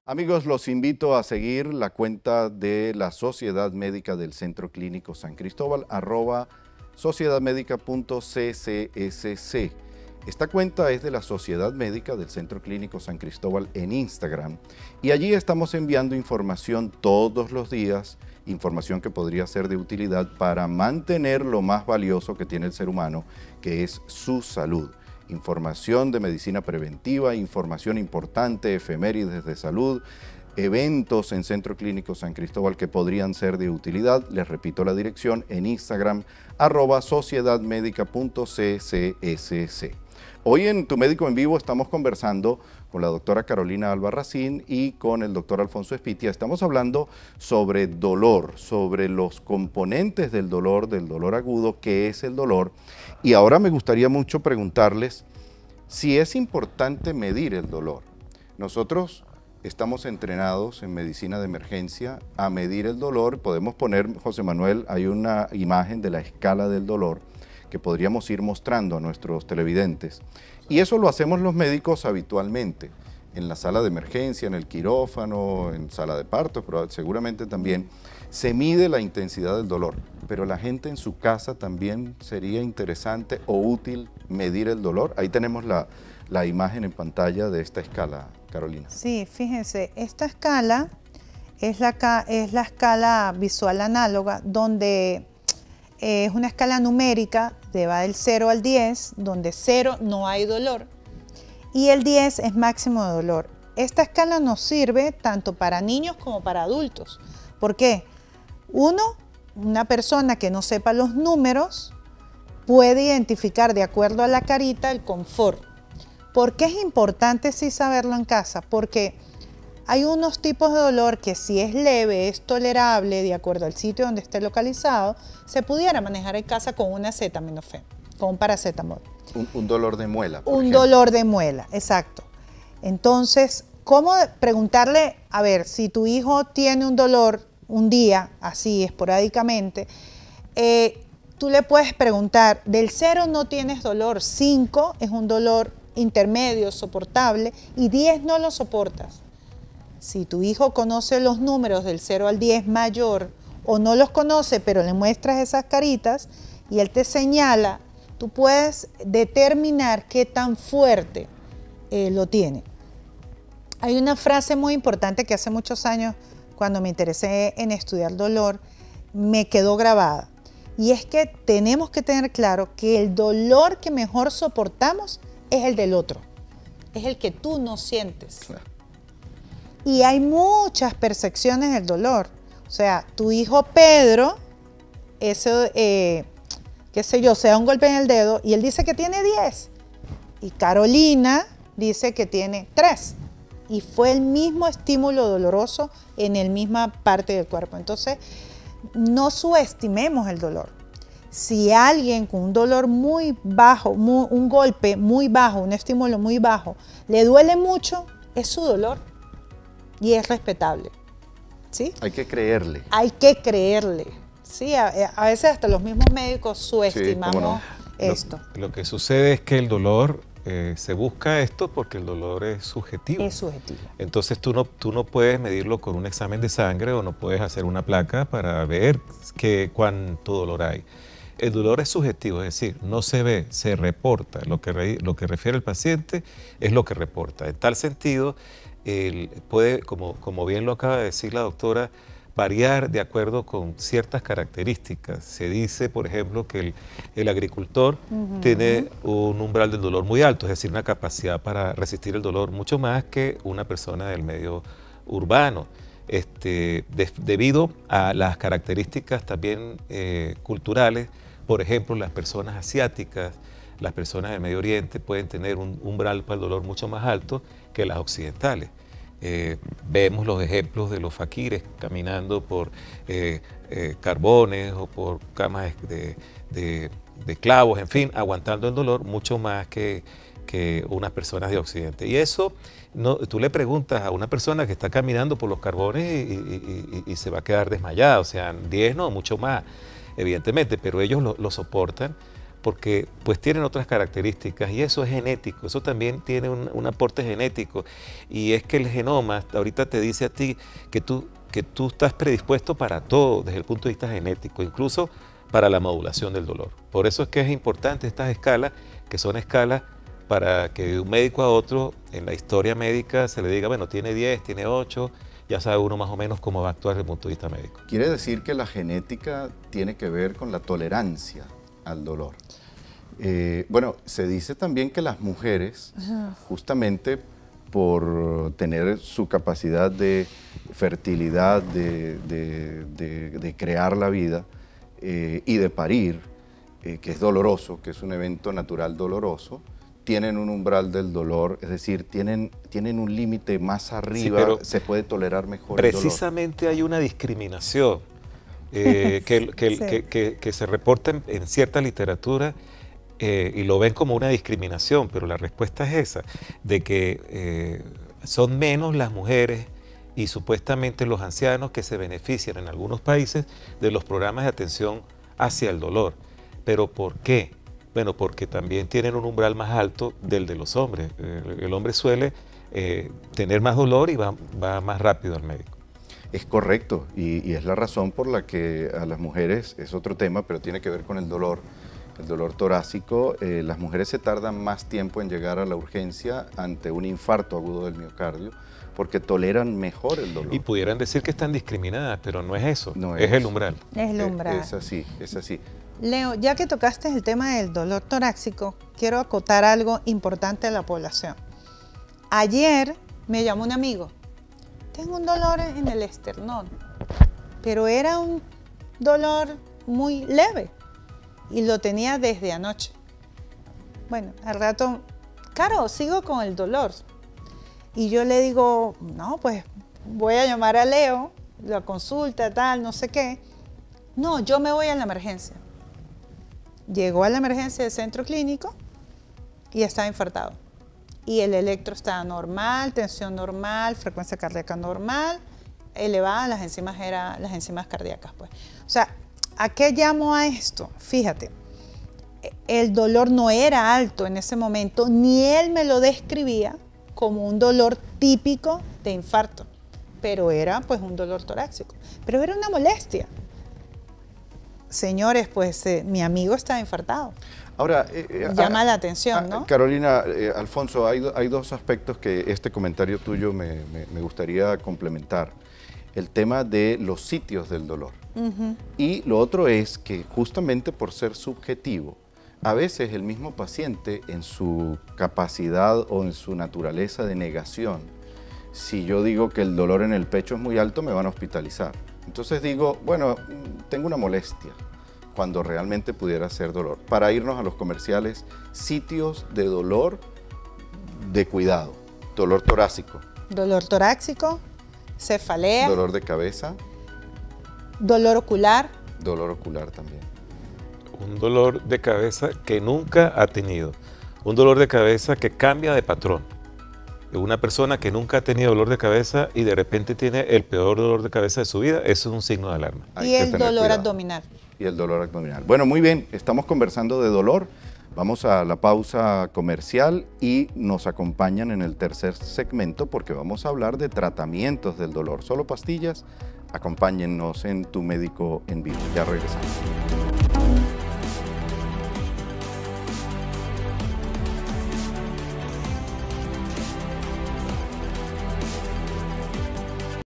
Amigos, los invito a seguir la cuenta de la Sociedad Médica del Centro Clínico San Cristóbal, @sociedadmedica.ccsc. Esta cuenta es de la Sociedad Médica del Centro Clínico San Cristóbal en Instagram y allí estamos enviando información todos los días, información que podría ser de utilidad para mantener lo más valioso que tiene el ser humano, que es su salud. Información de medicina preventiva, información importante, efemérides de salud, eventos en Centro Clínico San Cristóbal que podrían ser de utilidad. Les repito la dirección en Instagram, @sociedadmedica.ccsc. Hoy en Tu Médico en Vivo estamos conversando con la doctora Carolina Albarracín y con el doctor Alfonso Espitia. Estamos hablando sobre dolor, sobre los componentes del dolor agudo, qué es el dolor. Y ahora me gustaría mucho preguntarles si es importante medir el dolor. Nosotros estamos entrenados en medicina de emergencia a medir el dolor. Podemos poner, José Manuel, hay una imagen de la escala del dolor que podríamos ir mostrando a nuestros televidentes. Y eso lo hacemos los médicos habitualmente, en la sala de emergencia, en el quirófano, en sala de partos, pero seguramente también se mide la intensidad del dolor. Pero la gente en su casa también sería interesante o útil medir el dolor. Ahí tenemos la imagen en pantalla de esta escala, Carolina. Sí, fíjense, esta escala es la escala visual análoga, donde es una escala numérica, va del 0 al 10, donde 0 no hay dolor y el 10 es máximo de dolor. Esta escala nos sirve tanto para niños como para adultos. ¿Por qué? Una persona que no sepa los números puede identificar de acuerdo a la carita el confort. ¿Por qué es importante sí saberlo en casa? Porque hay unos tipos de dolor que si es leve, es tolerable, de acuerdo al sitio donde esté localizado, se pudiera manejar en casa con una acetaminofén, con un paracetamol. Un dolor de muela, por Un ejemplo. dolor de muela, exacto. Entonces, ¿cómo preguntarle, a ver, si tu hijo tiene un dolor un día, así esporádicamente, tú le puedes preguntar, del 0 no tienes dolor, 5 es un dolor intermedio, soportable, y 10 no lo soportas. Si tu hijo conoce los números del 0 al 10 mayor o no los conoce, pero le muestras esas caritas y él te señala, tú puedes determinar qué tan fuerte lo tiene. Hay una frase muy importante que hace muchos años, cuando me interesé en estudiar dolor, me quedó grabada. Y es que tenemos que tener claro que el dolor que mejor soportamos es el del otro, es el que tú no sientes. Claro. Y hay muchas percepciones del dolor. O sea, tu hijo Pedro, qué sé yo, se da un golpe en el dedo y él dice que tiene 10. Y Carolina dice que tiene 3. Y fue el mismo estímulo doloroso en la misma parte del cuerpo. Entonces, no subestimemos el dolor. Si alguien con un dolor muy bajo, un golpe muy bajo, un estímulo muy bajo, le duele mucho, es su dolor. Y es respetable, ¿sí? Hay que creerle. Hay que creerle, ¿sí? A veces hasta los mismos médicos subestimamos ¿cómo no? esto. Lo que sucede es que el dolor, se busca esto porque el dolor es subjetivo. Es subjetivo. Entonces tú no puedes medirlo con un examen de sangre o no puedes hacer una placa para ver cuánto dolor hay. El dolor es subjetivo, es decir, no se ve, se reporta. Lo que refiere el paciente es lo que reporta. En tal sentido, puede, como bien lo acaba de decir la doctora, variar de acuerdo con ciertas características. Se dice, por ejemplo, que el agricultor tiene un umbral del dolor muy alto, es decir, una capacidad para resistir el dolor mucho más que una persona del medio urbano, debido a las características también culturales. Por ejemplo, las personas asiáticas, las personas del Medio Oriente pueden tener un umbral para el dolor mucho más alto que las occidentales. Vemos los ejemplos de los faquires caminando por carbones o por camas de clavos, en fin, aguantando el dolor mucho más que unas personas de Occidente. Y eso, tú le preguntas a una persona que está caminando por los carbones y se va a quedar desmayada, o sea, 10 no, mucho más, evidentemente, pero ellos lo soportan porque pues tienen otras características y eso es genético, eso también tiene un aporte genético, y es que el genoma ahorita te dice a ti que tú estás predispuesto para todo desde el punto de vista genético, incluso para la modulación del dolor. Por eso es que es importante estas escalas, que son escalas para que de un médico a otro en la historia médica se le diga, bueno, tiene 10, tiene 8, ya sabe uno más o menos cómo va a actuar desde el punto de vista médico. Quiere decir que la genética tiene que ver con la tolerancia al dolor. Bueno, se dice también que las mujeres, justamente por tener su capacidad de fertilidad, de crear la vida y de parir, que es doloroso, que es un evento natural doloroso, tienen un umbral del dolor, es decir, tienen un límite más arriba, sí, se puede tolerar mejor el dolor. Precisamente hay una discriminación que se reporta en cierta literatura y lo ven como una discriminación, pero la respuesta es esa, de que son menos las mujeres y supuestamente los ancianos que se benefician en algunos países de los programas de atención hacia el dolor. ¿Pero por qué? Bueno, porque también tienen un umbral más alto del de los hombres. El hombre suele tener más dolor y va más rápido al médico. Es correcto, y es la razón por la que a las mujeres, es otro tema, pero tiene que ver con el dolor torácico. Las mujeres se tardan más tiempo en llegar a la urgencia ante un infarto agudo del miocardio, porque toleran mejor el dolor. Y pudieran decir que están discriminadas, pero no es eso, no es el umbral. Es el umbral. Es así, es así. Leo, ya que tocaste el tema del dolor torácico, quiero acotar algo importante a la población. Ayer me llamó un amigo. Tengo un dolor en el esternón, pero era un dolor muy leve y lo tenía desde anoche. Bueno, al rato, claro, sigo con el dolor. Y yo le digo, no, pues voy a llamar a Leo, la consulta, tal, no sé qué. No, yo me voy a la emergencia. Llegó a la emergencia del centro clínico y estaba infartado. Y el electro estaba normal, tensión normal, frecuencia cardíaca normal, elevada, las enzimas cardíacas, pues. O sea, ¿a qué llamo a esto? Fíjate, el dolor no era alto en ese momento, ni él me lo describía como un dolor típico de infarto, pero era pues un dolor torácico, pero era una molestia. Señores, pues mi amigo está infartado. Ahora, llama la atención, ¿no? Carolina, Alfonso, hay dos aspectos que este comentario tuyo me gustaría complementar. El tema de los sitios del dolor. Y lo otro es que justamente por ser subjetivo, a veces el mismo paciente en su capacidad o en su naturaleza de negación, si yo digo que el dolor en el pecho es muy alto, me van a hospitalizar. Entonces digo, bueno, tengo una molestia, cuando realmente pudiera ser dolor. Para irnos a los comerciales, sitios de dolor de cuidado. Dolor torácico. Dolor torácico, cefalea. Dolor de cabeza. Dolor ocular. Dolor ocular también. Un dolor de cabeza que nunca ha tenido. Un dolor de cabeza que cambia de patrón. Una persona que nunca ha tenido dolor de cabeza y de repente tiene el peor dolor de cabeza de su vida, eso es un signo de alarma. Y el dolor abdominal. Y el dolor abdominal. Bueno, muy bien, estamos conversando de dolor. Vamos a la pausa comercial y nos acompañan en el tercer segmento porque vamos a hablar de tratamientos del dolor. ¿Solo pastillas? Acompáñennos en Tu Médico en Vivo. Ya regresamos.